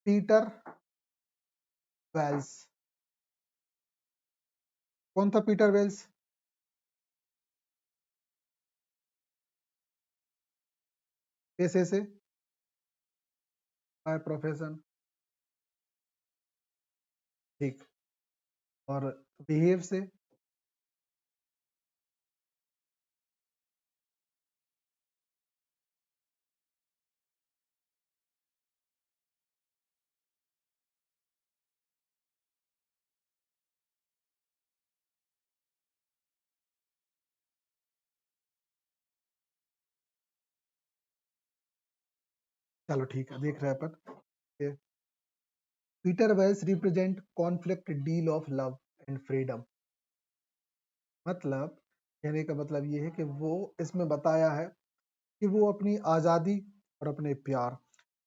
Peter Wales. कौन था Peter Wales? पेशे से, बाय प्रोफेशन, ठीक। और बिहेव से, चलो ठीक है, देख रहे हैं अपन। Peter Walsh represent conflict deal of love and freedom. मतलब कहने का मतलब ये है कि वो इसमें बताया है कि वो अपनी आजादी और अपने प्यार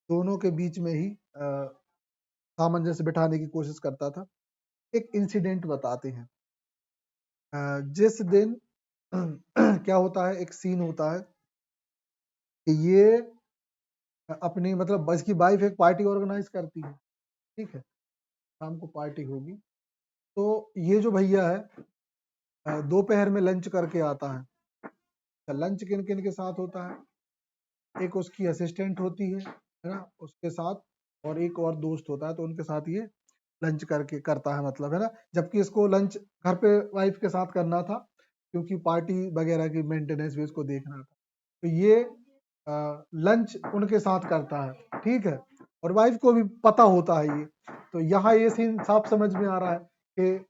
दोनों के बीच में ही सामंजस्य बिठाने की कोशिश करता था। एक इंसिडेंट बताते हैं। जिस दिन क्या होता है, एक सीन होता है कि ये अपनी मतलब इसकी वाइफ एक पार्टी ऑर्गेनाइज करती है, ठीक है, शाम को पार्टी होगी। तो ये जो भैया है दोपहर में लंच करके आता है। तो लंच किन किन के साथ होता है? एक उसकी असिस्टेंट होती है ना, उसके साथ, और एक और दोस्त होता है, तो उनके साथ ये लंच करके करता है, मतलब है ना। जबकि इसको लंच घर पे वाइफ के साथ करना था, क्योंकि पार्टी वगैरह की मेंटेनेंस भी इसको देखना था। तो ये लंच उनके साथ करता है, ठीक है, और वाइफ को भी पता होता है ये। तो यहाँ ये सीन साफ समझ में आ रहा है कि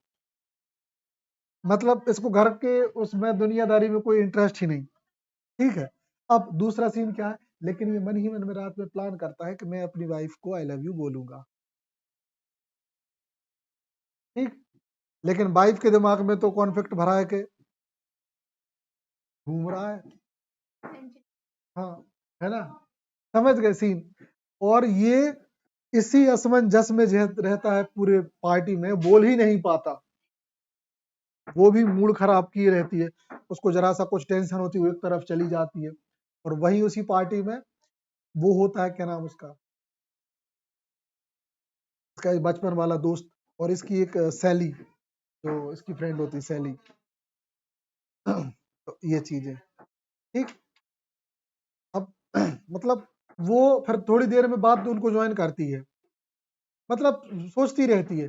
मतलब इसको घर के उसमें दुनियादारी में कोई इंटरेस्ट ही नहीं, ठीक है। अब दूसरा सीन क्या है, लेकिन ये मन ही मन में रात में प्लान करता है कि मैं अपनी वाइफ को आई लव यू बोलूंगा, ठीक। लेकिन वाइफ के दिमाग में तो कॉन्फ्लिक्ट भरा है कि घूम रहा है, हाँ, है ना। समझ गए सीन। और ये इसी असमंजस में रहता है पूरे पार्टी में, बोल ही नहीं पाता। वो भी मूड खराब किए रहती है, उसको जरा सा कुछ टेंशन होती है, वो एक तरफ चली जाती है। और वही उसी पार्टी में वो होता है, क्या नाम उसका, इसका एक बचपन वाला दोस्त, और इसकी एक सैली, जो इसकी फ्रेंड होती है, सैली। तो ये चीज है, ठीक। अब मतलब वो फिर थोड़ी देर में बाद तो उनको ज्वाइन करती है, मतलब सोचती रहती है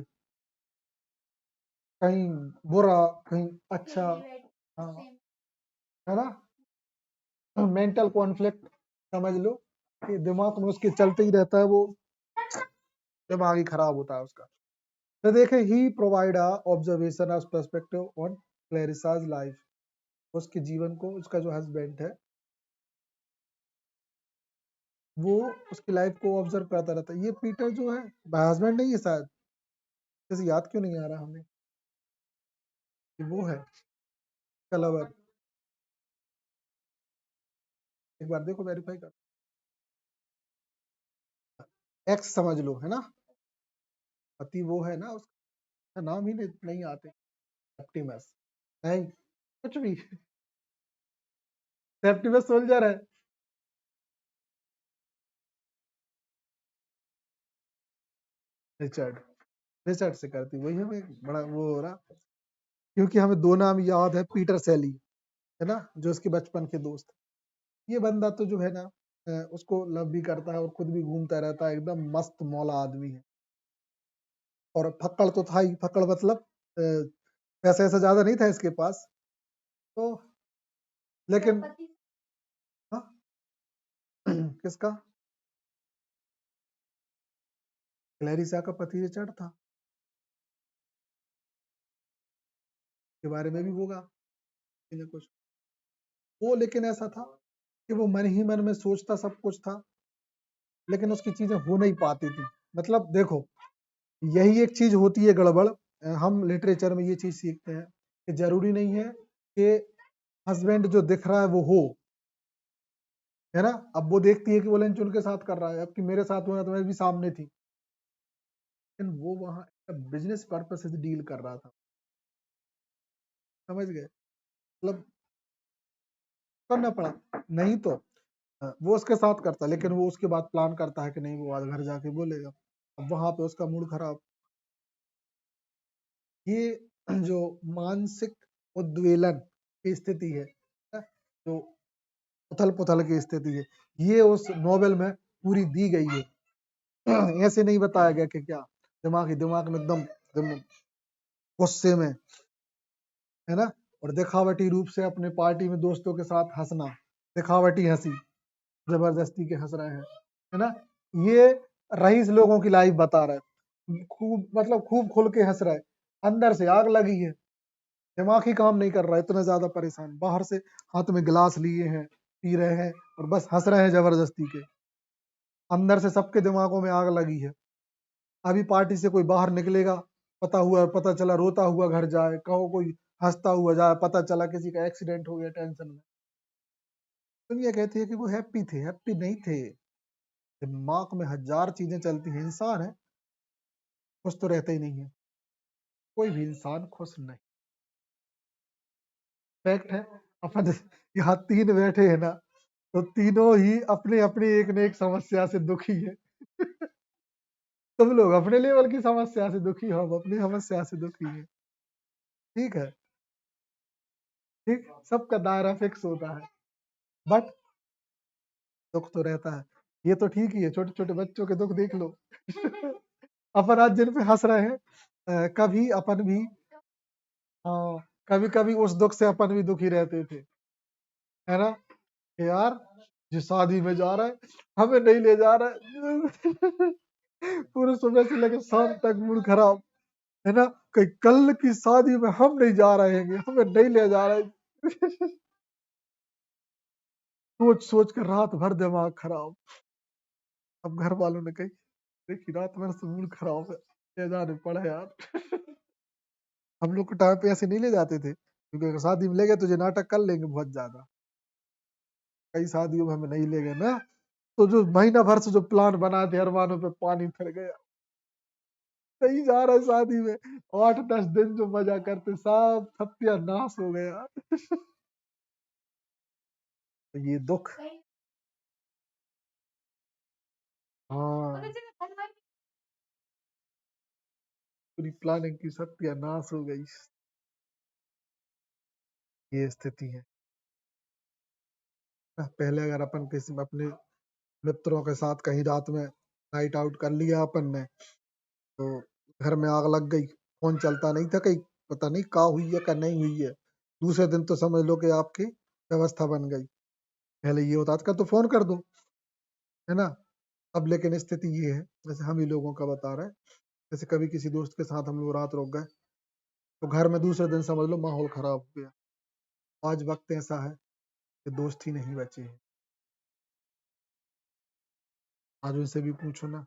कहीं बुरा, कहीं अच्छा, हाँ, है ना। मेंटल कॉन्फ्लिक्ट समझ लो कि दिमाग में उसके चलते ही रहता है, वो दिमाग ही खराब होता है उसका। तो देखे, he provide a observation of perspective on Clarissa's life. उसके जीवन को उसका जो हस्बैंड है वो उसकी लाइफ को ऑब्जर्व करता रहता है। ये पीटर जो है हस्बैंड नहीं है शायद, जैसे याद क्यों नहीं आ रहा हमें कि वो है कलवर। एक बार देखो, वेरीफाई कर, एक्स समझ लो, है ना। पति वो है ना, उसका नाम ही नहीं आते। सेप्टिमस नहीं, कुछ भी। सेप्टिमस सोल्जर है। रिचर्ड, रिचर्ड से करती, वही हमें बड़ा वो हो रहा, क्योंकि हमें दो नाम याद है, पीटर सैली, है ना, जो उसके बचपन के दोस्त। ये बंदा तो जो है ना उसको लव भी करता है और खुद भी घूमता रहता है, एकदम मस्त मौला आदमी है। और फक्कड़ तो था ही, फक्कड़ मतलब पैसा ऐसा ज्यादा नहीं था इसके पास, तो लेकिन हाँ, किसका? क्लैरिसा का पति रिचर्ड था, के बारे में भी होगा कुछ। वो लेकिन ऐसा था कि वो मन ही मन में सोचता सब कुछ था, लेकिन उसकी चीजें हो नहीं पाती थी। मतलब देखो, यही एक चीज होती है गड़बड़। हम लिटरेचर में ये चीज सीखते हैं कि जरूरी नहीं है कि हस्बैंड जो दिख रहा है वो हो, है ना। अब वो देखती है कि वो लंच उनके साथ कर रहा है, अब कि मेरे साथ होना तो मैं भी सामने थी, लेकिन वो वहां बिजनेस पर्पस से डील कर रहा था, समझ गए। मतलब करना पड़ा, नहीं तो वो उसके साथ करता है, लेकिन वो उसके बाद प्लान करता है कि नहीं वो आज घर जाके बोलेगा। अब वहां पे उसका मूड खराब। ये जो मानसिक उद्वेलन की स्थिति है, जो उथल पुथल की स्थिति है, ये उस नोवेल में पूरी दी गई है। ऐसे नहीं बताया गया कि क्या दिमाग में एकदम एकदम गुस्से में, है ना, और दिखावटी रूप से अपने पार्टी में दोस्तों के साथ हंसना, दिखावटी हंसी, जबरदस्ती के हंस रहे हैं, है ना। ये रईस लोगों की लाइफ बता रहा है, खूब मतलब खूब खुल के हंस रहा है, अंदर से आग लगी है, दिमाग ही काम नहीं कर रहा है, इतना ज्यादा परेशान, बाहर से हाथ में गिलास लिए हैं, पी रहे हैं और बस हंस रहे हैं जबरदस्ती के, अंदर से सबके दिमागों में आग लगी है। अभी पार्टी से कोई बाहर निकलेगा, पता चला रोता हुआ घर जाए, कहो कोई हंसता हुआ जाए, पता चला किसी का एक्सीडेंट हो गया, टेंशन में। दुनिया कहती है कि वो हैप्पी थे, हैप्पी नहीं थे। दिमाग में हजार चीजें चलती हैं, इंसान है, खुश तो रहता ही नहीं है, कोई भी इंसान खुश नहीं। फैक्ट है, अपन यहाँ तीन बैठे हैं ना, तो तीनों ही अपने अपने एक न एक समस्या से दुखी है। तुम लोग अपने लेवल की समस्या से दुखी हो, हम अपनी समस्या से दुखी है। ठीक है, ठीक, सबका दायरा फिक्स होता है, बट दुख तो रहता है। ये तो ठीक ही है, छोटे छोटे बच्चों के दुख देख लो। अपन आज जिन पे हंस रहे हैं, कभी अपन भी, हाँ, कभी कभी उस दुख से अपन भी दुखी रहते थे, है ना, कि यार जो शादी में जा रहा है हमें नहीं ले जा रहा है। पूरे सुबह से लेकर शाम तक मूड खराब, है ना, कहीं कल की शादी में हम नहीं जा रहे हैं, हमें नहीं ले जा रहे। सोच सोच कर रात भर दिमाग खराब। अब घर वालों ने कही देखी रात भर से मूड खराब है, ले जाने पड़ा यार। हम लोग के टाइम पे ऐसे नहीं ले जाते थे, क्योंकि अगर शादी में ले गए तो ये नाटक कर लेंगे बहुत ज्यादा। कई शादियों में हमें नहीं ले गए ना, तो जो महीना भर से जो प्लान बना थे अरमानों पे पानी फिर गया। नहीं जा रहा है शादी में, 8-10 दिन जो मजा करते सब सत्यानाश हो गया। तो ये दुख, हाँ, पूरी प्लानिंग की सत्यानाश हो गई। ये स्थिति है। पहले अगर अपन किसी अपने मित्रों के साथ कहीं रात में नाइट आउट कर लिया अपन ने, तो घर में आग लग गई, फोन चलता नहीं था, कहीं पता नहीं का हुई है का नहीं हुई है, दूसरे दिन तो समझ लो कि आपकी व्यवस्था बन गई। पहले ये होता था तो फोन कर दो, है ना। अब लेकिन स्थिति ये है, जैसे हम ही लोगों का बता रहे हैं, जैसे कभी किसी दोस्त के साथ हम लोग रात रुक गए, तो घर में दूसरे दिन समझ लो माहौल खराब हो गया। आज वक्त ऐसा है कि दोस्त ही नहीं बचे हैं। आज उनसे भी पूछो ना,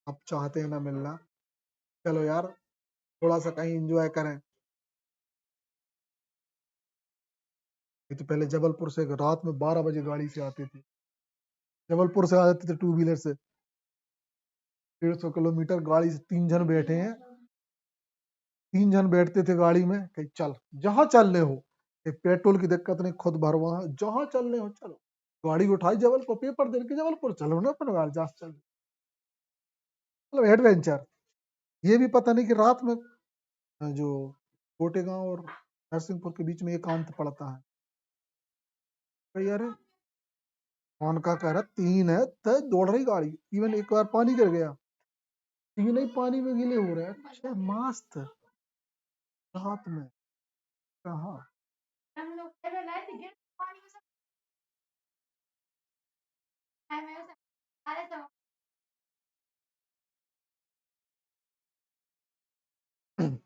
अब चाहते हैं ना मिलना, चलो यार थोड़ा सा कहीं एंजॉय करें। ये तो पहले जबलपुर से रात में 12 बजे गाड़ी से आते थे, जबलपुर से आ जाते थे टू व्हीलर से, 150 किलोमीटर गाड़ी से, 3 जन बैठे हैं, 3 जन बैठते थे गाड़ी में, कहीं चल जहां चलने हो, एक पेट्रोल की दिक्कत नहीं, खुद भरवा, जहां चलने हो चलो, गाड़ी उठाई जबलपुर, पेपर दे के जबलपुर चलो ना, अपन गाड़ी जहां चल, मतलब एडवेंचर। ये भी पता नहीं कि रात में जो छोटे गांव और नरसिंहपुर के बीच में एकांत पड़ता है, भाई अरे कौन का कह रहा 3 है, दौड़ रही गाड़ी, इवन एक बार पानी गिर गया, तीन ही पानी में गीले हो रहे हैं, अच्छा मस्त, रात में कहाँ।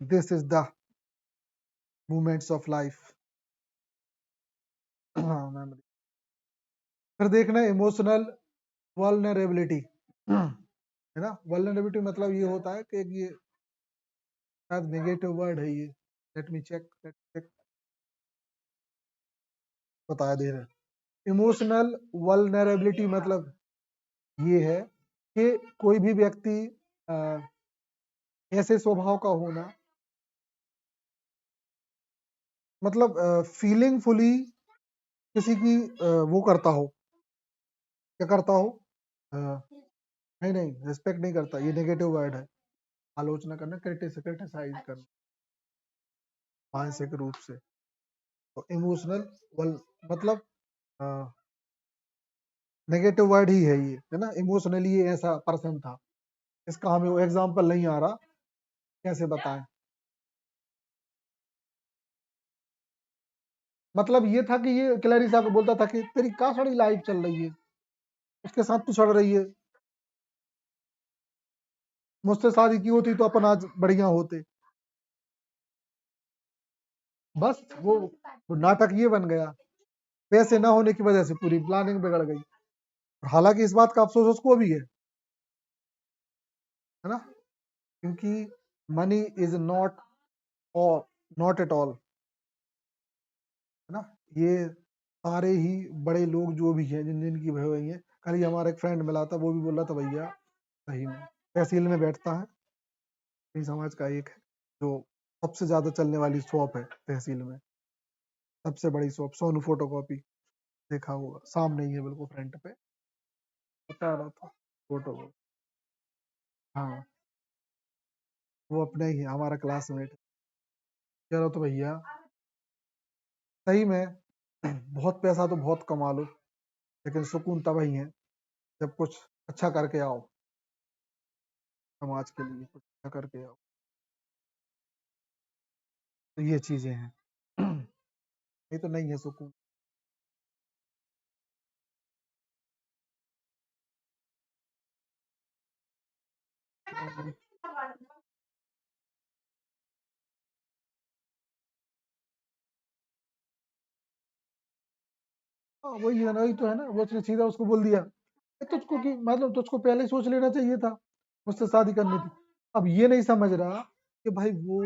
This is the moments of life. हाँ मेमोरी। फिर देखना इमोशनल वल्नरेबिलिटी, है ना, वल्नरेबिलिटी मतलब ये होता है कि ये शायद नेगेटिव वर्ड है ये, लेट मी चेक, बताया दे रहे। इमोशनल वल्नरेबिलिटी मतलब ये है कि कोई भी व्यक्ति अ, ऐसे स्वभाव का होना मतलब फीलिंगफुली किसी की वो करता हो, क्या करता हो, नहीं नहीं, रिस्पेक्ट नहीं करता, ये नेगेटिव वर्ड है। आलोचना करना, क्रिटिसाइज करना मानसिक रूप से। तो इमोशनल मतलब नेगेटिव वर्ड ही है ये, है ना। इमोशनली ये ऐसा पर्सन था, इसका हमें वो एग्जाम्पल नहीं आ रहा, कैसे बताएं। मतलब ये था कि ये क्लैरिसा को बोलता था कि तेरी क्या सारी लाइफ चल रही है, उसके साथ तू सड़ रही है, मुझसे शादी की होती तो अपन आज बढ़िया होते। बस वो नाटक ये बन गया, पैसे ना होने की वजह से पूरी प्लानिंग बिगड़ गई। हालांकि इस बात का अफसोस उसको भी है ना, क्योंकि मनी इज नॉट और नॉट एट ऑल, है ना। ये सारे ही बड़े लोग जो भी हैं, जिन जिनकी भय हुई है, कल ही हमारा एक फ्रेंड मिला था, वो भी बोल रहा था भैया सही में तहसील में बैठता है, इस समाज का एक है जो सबसे ज्यादा चलने वाली शॉप है तहसील में, सबसे बड़ी शॉप, सोनू फोटो कॉपी, देखा होगा, सामने ही है बिल्कुल फ्रंट पे, बता रहा था फोटो को। हाँ, वो अपने ही है, हमारा क्लासमेट। कह रहा तो भैया सही में बहुत पैसा तो बहुत कमा लो, लेकिन सुकून तब ही है जब कुछ अच्छा करके आओ, समाज के लिए कुछ अच्छा करके आओ। तो ये चीजें हैं ये तो नहीं है सुकून। हाँ वही है ना, वही तो है ना, वो उसने सीधा उसको बोल दिया, तुझको की मतलब तुझको पहले ही सोच लेना चाहिए था, मुझसे शादी करनी थी। अब ये नहीं समझ रहा कि भाई वो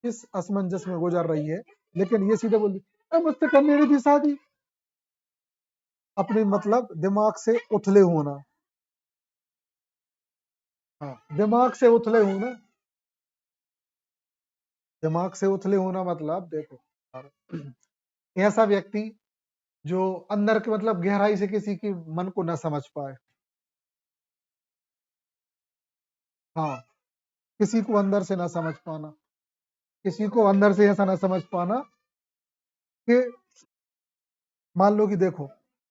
किस असमंजस में गुजर रही है, लेकिन ये सीधे बोल दी, मुझसे करनी नहीं थी शादी। अपने मतलब दिमाग से उथले होना, हाँ दिमाग से उथले होना, दिमाग से उथले होना मतलब देखो ऐसा व्यक्ति जो अंदर के मतलब गहराई से किसी की मन को ना समझ पाए, हाँ किसी को अंदर से ना समझ पाना, किसी को अंदर से ऐसा ना समझ पाना कि मान लो कि देखो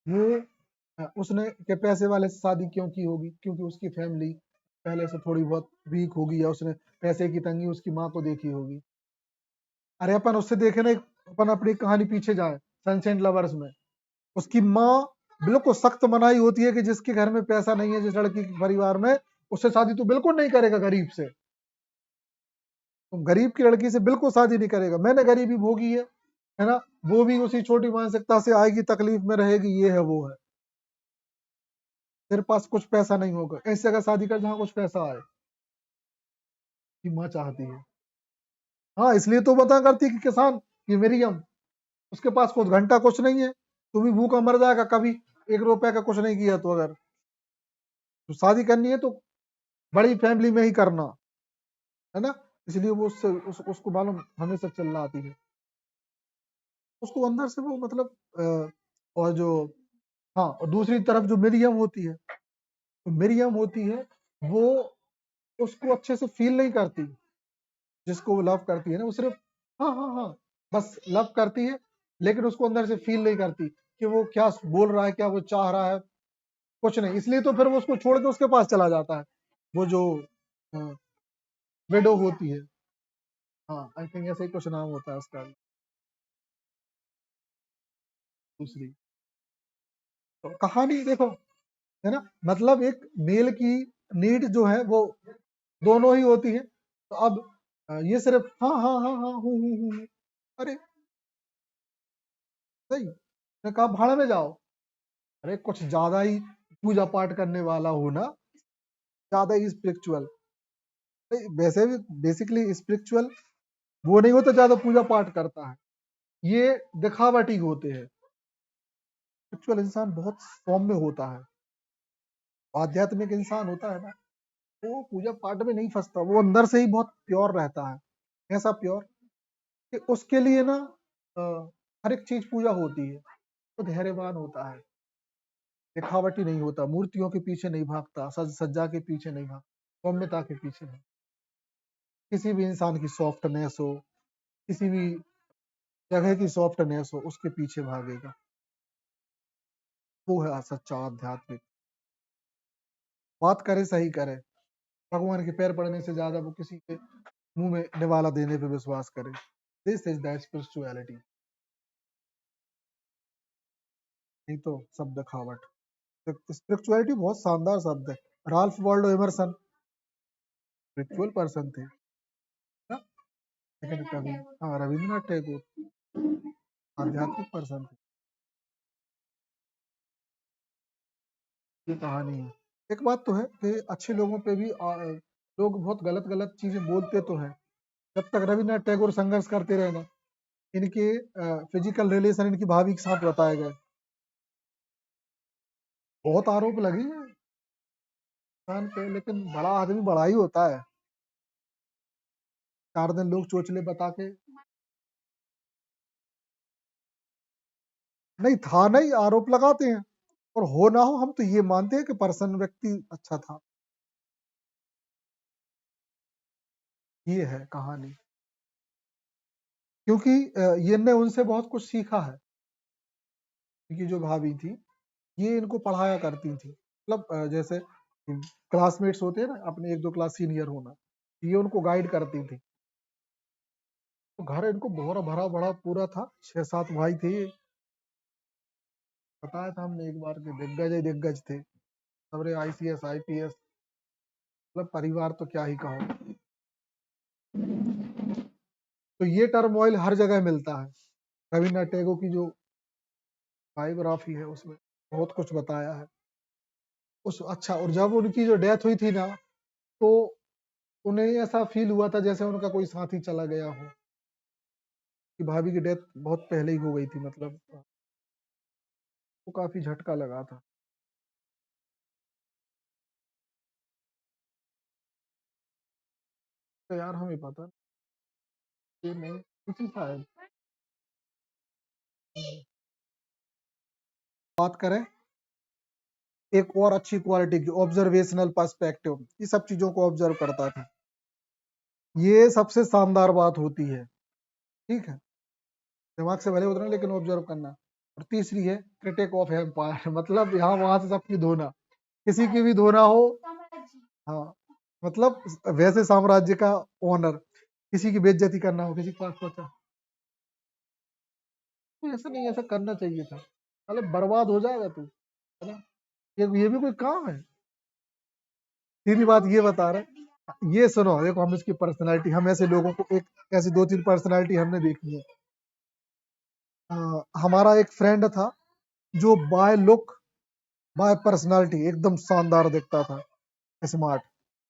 वो उसने के पैसे वाले से शादी क्यों की होगी, क्योंकि उसकी फैमिली पहले से थोड़ी बहुत वीक होगी, या उसने पैसे की तंगी उसकी माँ को देखी होगी। अरे अपन उससे देखे ना, अपन अपनी कहानी पीछे जाए, सनसेट लवर्स में उसकी माँ बिल्कुल सख्त मनाही होती है कि जिसके घर में पैसा नहीं है, जिस लड़की के परिवार में, उससे शादी तो बिल्कुल नहीं करेगा गरीब से, तो गरीब की लड़की से बिल्कुल शादी नहीं करेगा, मैंने गरीबी भोगी है ना। वो भी उसी छोटी मानसिकता से आएगी, तकलीफ में रहेगी, ये है वो है, तेरे पास कुछ पैसा नहीं होगा, ऐसी जगह शादी कर जहाँ कुछ पैसा आए, की माँ चाहती है। हाँ इसलिए तो बता करती कि किसान ये मेरी हम, उसके पास कुछ घंटा कुछ नहीं है, तू भी भूखा मर जाएगा कभी, 1 रुपए का कुछ नहीं किया तो, अगर तो शादी करनी है तो बड़ी फैमिली में ही करना, है ना। इसलिए वो उसको मालूम हमेशा चल आती है, उसको अंदर से वो मतलब और जो, हाँ और दूसरी तरफ जो मिरियम होती है, तो मिरियम होती है वो उसको अच्छे से फील नहीं करती, जिसको वो लव करती है ना, वो सिर्फ हाँ हाँ हाँ बस लव करती है, लेकिन उसको अंदर से फील नहीं करती कि वो क्या बोल रहा है, क्या वो चाह रहा है, कुछ नहीं। इसलिए तो फिर वो उसको छोड़ के उसके पास चला जाता है, वो जो विडो होती है, हाँ आई थिंक ऐसे ही कुछ नाम होता है उसका, दूसरी। तो कहानी देखो, है ना, मतलब एक मेल की नीड जो है वो दोनों ही होती है, तो अब ये सिर्फ हाँ हाँ हाँ हाँ हूँ, अरे सही, मैं कहा भाड़ में जाओ, अरे कुछ ज्यादा ही पूजा पाठ करने वाला हो ना, ज्यादा ही स्पिरिचुअल, वैसे भी बेसिकली स्पिरिचुअल वो नहीं होता ज्यादा पूजा पाठ करता है, ये दिखावटी होते हैं। स्पिरिचुअल इंसान बहुत सौम्य होता है, आध्यात्मिक इंसान होता है ना, वो पूजा पाठ में नहीं फंसता, वो अंदर से ही बहुत प्योर रहता है, ऐसा प्योर कि उसके लिए ना हर एक चीज पूजा होती है तो धैर्यवान होता है, दिखावटी नहीं होता, मूर्तियों के पीछे नहीं भागता, सज सज्जा के पीछे नहीं भागता, सौम्यता के पीछे नहीं। किसी भी इंसान की सॉफ्टनेस हो, किसी भी जगह की सॉफ्टनेस हो, उसके पीछे भागेगा। वो है सच्चा आध्यात्मिक। बात करे सही करे, भगवान के पैर पड़ने से ज्यादा वो किसी के मुंह में निवाला देने पे विश्वास करे। दिस इज द स्पिरिचुअलिटी, नहीं तो सब दिखावट। स्पिरिचुअलिटी बहुत शानदार शब्द है। Ralph Waldo Emerson spiritual person थे ना, लेकिन कभी, हाँ, रविंद्रनाथ टैगोर आध्यात्मिक पर्सन थे। ये कहानी है। एक बात तो है कि अच्छे लोगों पे भी लोग बहुत गलत गलत चीजें बोलते तो हैं। जब तक रविन्द्रनाथ टैगोर संघर्ष करते रहे ना, इनके फिजिकल रिलेशन इनकी भाभी के साथ बताए गए, बहुत आरोप लगे हैं इंसान पे, लेकिन बड़ा आदमी बड़ा ही होता है। 4 दिन लोग चोचले बता के, नहीं था, नहीं आरोप लगाते हैं, और हो ना हो हम तो ये मानते हैं कि पर्सन व्यक्ति अच्छा था। ये है कहानी। क्योंकि ये ने उनसे बहुत कुछ सीखा है। क्योंकि जो भाभी थी, ये इनको पढ़ाया करती थी, मतलब जैसे क्लासमेट्स होते हैं ना, अपने 1-2 क्लास सीनियर होना, ये उनको गाइड करती थी। तो घर इनको बहुत भरा बड़ा पूरा था, 6-7 भाई थे। बताया था हमने एक बार के दिग्गज ही दिग्गज थे, सबरे ICS IPS, मतलब परिवार तो क्या ही कहो। तो ये टर्मोइल हर जगह मिलता है। रविन्द्रनाथ टैगोर की जो बायोग्राफी है उसमें बहुत कुछ बताया है उस। अच्छा, और जब उनकी जो डेथ हुई थी ना, तो उन्हें ऐसा फील हुआ था जैसे उनका कोई साथी चला गया हो, कि भाभी की डेथ बहुत पहले ही हो गई थी, मतलब वो काफी झटका लगा था। तो यार हमें पता ये नहीं, कुछ शायद बात करें एक और अच्छी क्वालिटी की, ऑब्जर्वेशनल पर्सपेक्टिव, ये सब चीजों को ऑब्जर्व करता था, ये सबसे शानदार बात होती है। ठीक है, दिमाग से भले उतरना लेकिन ऑब्जर्व करना। और तीसरी है क्रिटिक ऑफ एम्पायर, मतलब यहाँ वहां से सबकी धोना, किसी की भी धोना हो। हाँ, मतलब वैसे साम्राज्य का ओनर, किसी की बेइज्जती करना हो, किसी के पास पहुंचा, तो ऐसा नहीं, ऐसा करना चाहिए था, मतलब बर्बाद हो जाएगा तू, है ना। ये भी कोई काम है। सीधी बात ये बता रहे हैं। ये सुनो, देखो हम इसकी पर्सनालिटी, हम ऐसे लोगों को, एक ऐसी 2-3 पर्सनालिटी हमने देखी है। हमारा एक फ्रेंड था जो बाय लुक, बाय पर्सनालिटी एकदम शानदार दिखता था, स्मार्ट,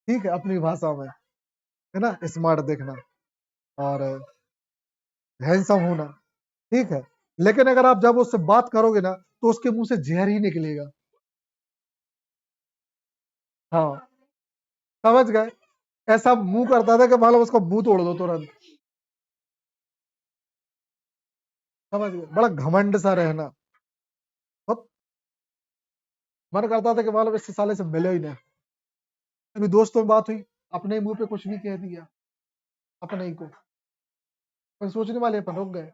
ठीक है, अपनी भाषा में, है ना, स्मार्ट दिखना और हैंडसम होना, ठीक है। लेकिन अगर आप जब उससे बात करोगे ना, तो उसके मुंह से जहर ही निकलेगा। हाँ, समझ गए, ऐसा मुंह करता था कि मतलब उसका मुंह तोड़ दो तुरंत। समझ गए, बड़ा घमंड सा रहना, बहुत मन करता था कि मतलब इससे साले से मिले ही ना। अभी दोस्तों में बात हुई, अपने मुंह पे कुछ भी कह दिया, अपने ही को, पर सोचने वाले अपन रुक गए,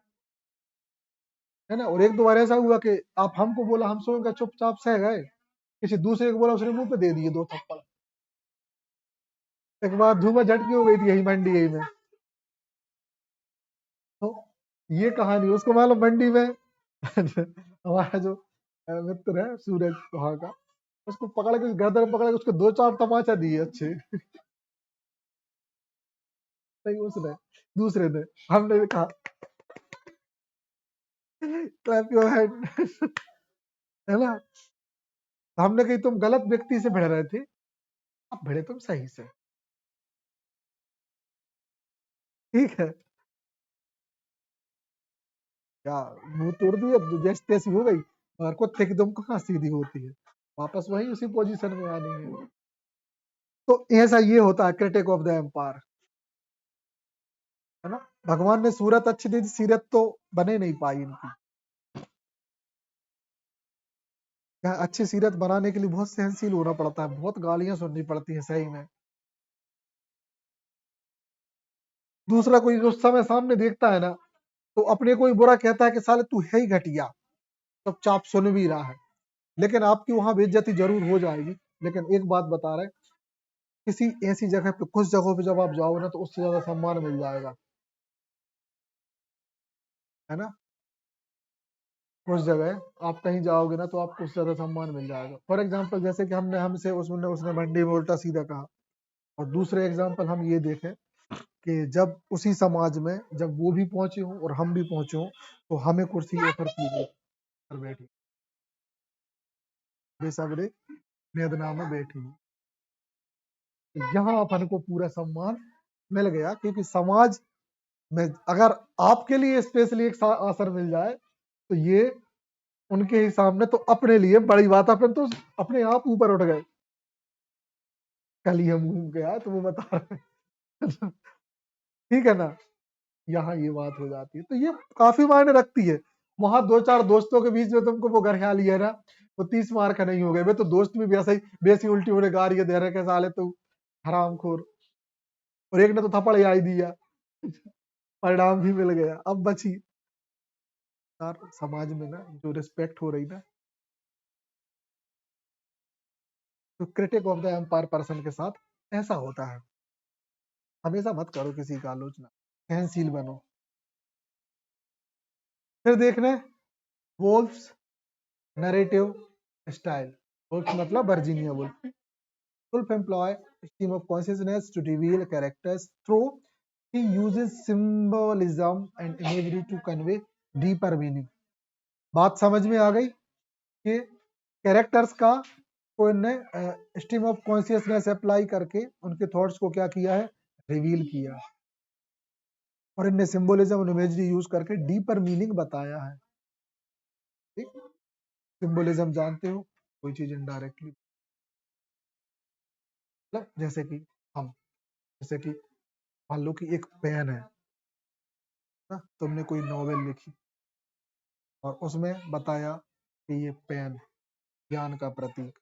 है ना। और एक दो बार ऐसा हुआ कि आप हमको बोला, हम सोच कर चुपचाप सह गए, किसी दूसरे को बोला, उसने मुंह पे दे दिए 2 थप्पड़। एक बार धूमा झटकी हो गई थी यही मंडी यही में। तो ये कहानी, उसको मालूम मंडी में हमारा जो मित्र है सूरज वहां का, उसको पकड़ के गर्दन पकड़ के उसको 2-4 तमाचा दिए अच्छे। नहीं उसने, दूसरे ने, हमने भी कहा क्लैप योर हैंड, है ना। तो हमने कही तुम गलत व्यक्ति से भिड़ रहे थे, अब भिड़े तुम सही से, ठीक है। क्या मुंह तोड़ दिया, जैसी तैसी हो गई, और कुत्ते की दुम कहाँ सीधी होती है, वापस वही उसी पोजीशन में आनी है। तो ऐसा ये होता है क्रिटिक ऑफ द एम्पायर, है ना। भगवान ने सूरत अच्छी दी थी, सीरत तो बने नहीं पाई इनकी। क्या अच्छी सीरत बनाने के लिए बहुत सहनशील होना पड़ता है, बहुत गालियां सुननी पड़ती हैं सही में। दूसरा कोई जो समय सामने देखता है ना, तो अपने को ही बुरा कहता है कि साले तू है ही घटिया, चुपचाप सुन भी रहा है। लेकिन आपकी वहां बेइज्जती जरूर हो जाएगी। लेकिन एक बात बता रहे, किसी ऐसी जगह पे, कुछ जगहों पे जब आप जाओगे ना, तो उससे ज्यादा सम्मान मिल जाएगा, है ना। कुछ जगह आप कहीं जाओगे ना, तो आपको उससे ज्यादा सम्मान मिल जाएगा। फॉर एग्जाम्पल, जैसे कि हमने हमसे उसने उसने मंडी में उल्टा सीधा कहा। और दूसरे एग्जाम्पल हम ये देखें कि जब उसी समाज में जब वो भी पहुंचे हों और हम भी पहुंचे हों, तो हमें कुर्सी ऑफर की गई पर बैठी, बेसब्रे वेदना में बैठी। यहाँ अपन को पूरा सम्मान मिल गया, क्योंकि समाज में अगर आपके लिए स्पेशली एक आसन मिल जाए, तो ये उनके ही सामने तो अपने लिए बड़ी बात है। अपन तो अपने आप ऊपर उठ गए। कल ही हम घूम के आए तो वो बता रहे हैं। ठीक है ना। यहाँ ये बात हो जाती है, तो ये काफी मायने रखती है। वहां दो चार दोस्तों के बीच में तुमको वो घर ख्याल है ना, वो 30 मार्क का नहीं हो गए। वे तो दोस्त भी वैसा ही बेसी उल्टी उन्हें गालियां दे रहे के साले तू हरामखोर। और एक ने तो थप्पड़ ही दिया, परिणाम भी मिल गया। अब बची यार समाज में ना जो रिस्पेक्ट हो रही ना, तो critic of the empire person के साथ ऐसा होता है। हमेशा मत करो किसी का आलोचना, सहनशील बनो। फिर देखना वोल्फ्स नरेटिव स्टाइल। वोल्फ मतलब Virginia Woolf. Wolf employ stream of consciousness to reveal characters through he uses symbolism and imagery to convey deeper meaning। बात समझ में आ गई कि कैरेक्टर्स का को इनने स्ट्रीम ऑफ कॉन्शियसनेस अप्लाई करके उनके थॉट्स को क्या किया है, रिवील किया। और इनने सिंबोलिज्म और इमेजरी यूज करके डीपर मीनिंग बताया है। ठीक, सिंबोलिज्म जानते हो, कोई चीज इनडायरेक्टली, मतलब जैसे कि हम, जैसे कि मान लो कि एक पेन है ना, तुमने कोई नॉवेल लिखी और उसमें बताया कि ये पेन ज्ञान का प्रतीक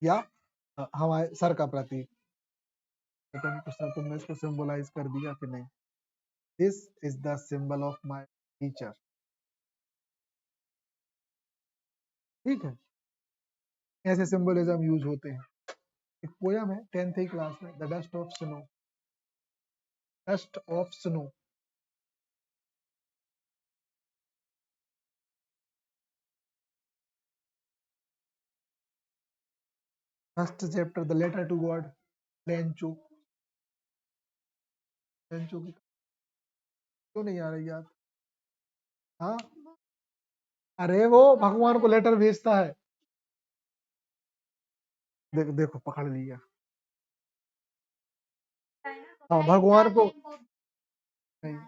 या हमारे सर का प्रतीक, तो तुमने इसको सिंबलाइज कर दिया कि नहीं, this is the symbol of my teacher. ठीक है, ऐसे सिंबलिज्म यूज होते हैं। एक पोयम है 10th क्लास में, the dust of snow. Dust of snow, first chapter, the letter to God, Lencho. Lencho की क्यों नहीं आ रही याद? हाँ, अरे वो भगवान को लेटर भेजता है। देखो देखो पकड़ लिया। हाँ, भगवान को नहीं,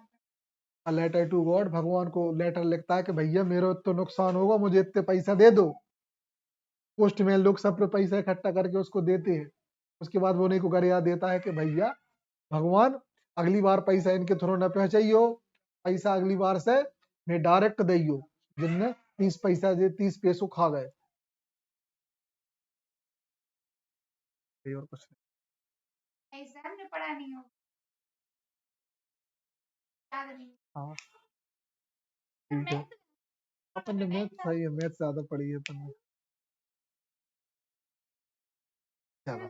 लेटर टू गॉड, भगवान को लेटर लिखता है कि भैया मेरा तो नुकसान होगा, मुझे इतने पैसा दे दो। पोस्टमैन लोग सब पे पैसा इकट्ठा करके उसको देते हैं। उसके बाद वो उन्हीं को गरिया देता है कि भैया भगवान अगली बार पैसा इनके थ्रू न पहुंचाइयो, पैसा अगली बार से मैं डायरेक्ट दियो, जिनने 30 पैसा दे 30 पैसों खा गए। ये और कुछ एग्जाम में पढ़ा नहीं हो, याद नहीं। हाँ ठीक है, अपन ने मैथ सही है, मैथ ज्यादा पढ़ी है अपन ने। चलो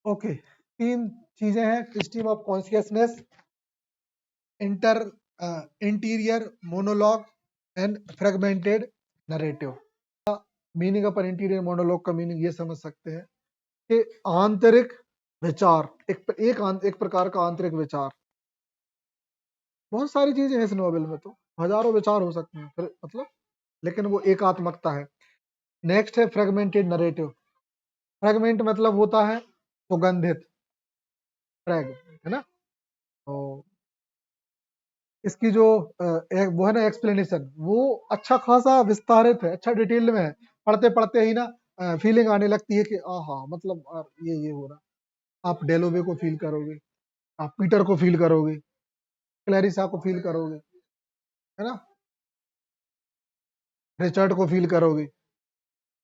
ओके, तीन चीजें हैं, stream of consciousness, inter interior monologue and fragmented narrative. Meaning upon interior monologue का मीनिंग ये समझ सकते हैं कि आंतरिक विचार, एक प्रकार का आंतरिक विचार। बहुत सारी चीजें हैं इस नॉवेल में, तो हजारों विचार हो सकते हैं फिर मतलब, लेकिन वो एकात्मकता है। नेक्स्ट है फ्रेगमेंटेड नरेटिव। फ्रेगमेंट मतलब होता है सुगंधित, फ्रैग, है ना। तो इसकी जो वो है ना एक्सप्लेनेशन, वो अच्छा खासा विस्तारित है, अच्छा डिटेल में है। पढ़ते पढ़ते ही ना फीलिंग आने लगती है कि आहा मतलब ये हो रहा। आप डेलोवे को फील करोगे, आप पीटर को फील करोगे, क्लैरिसा को फील करोगे, है ना, रिचर्ड को फील करोगे।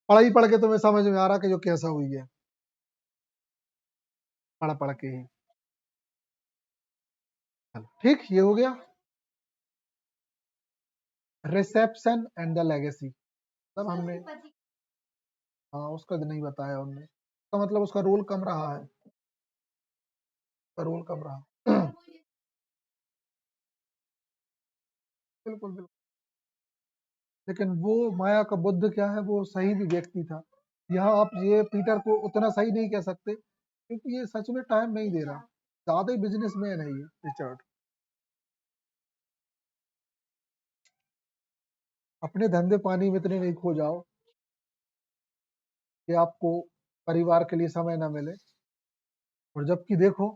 पढ़ ही पढ़ के तुम्हें समझ में आ रहा कि जो कैसा हुई है, पढ़ पढ़ के ही। चलो, ठीक, ये हो गया रिसेप्शन एंड द लेगेसी। तब हमने, हाँ उसका नहीं बताया हमने, तो मतलब उसका रोल कम रहा है, उसका रोल कम रहा। बिल्कुल बिल्कुल। लेकिन वो माया का बुद्ध क्या है, वो सही भी व्यक्ति था। यहाँ आप ये पीटर को उतना सही नहीं कह सकते, क्योंकि ये सच में टाइम नहीं दे रहा, ज्यादा ही बिजनेसमैन है ये रिचर्ड। अपने धंधे पानी में इतने नहीं खो जाओ कि आपको परिवार के लिए समय ना मिले। और जबकि देखो,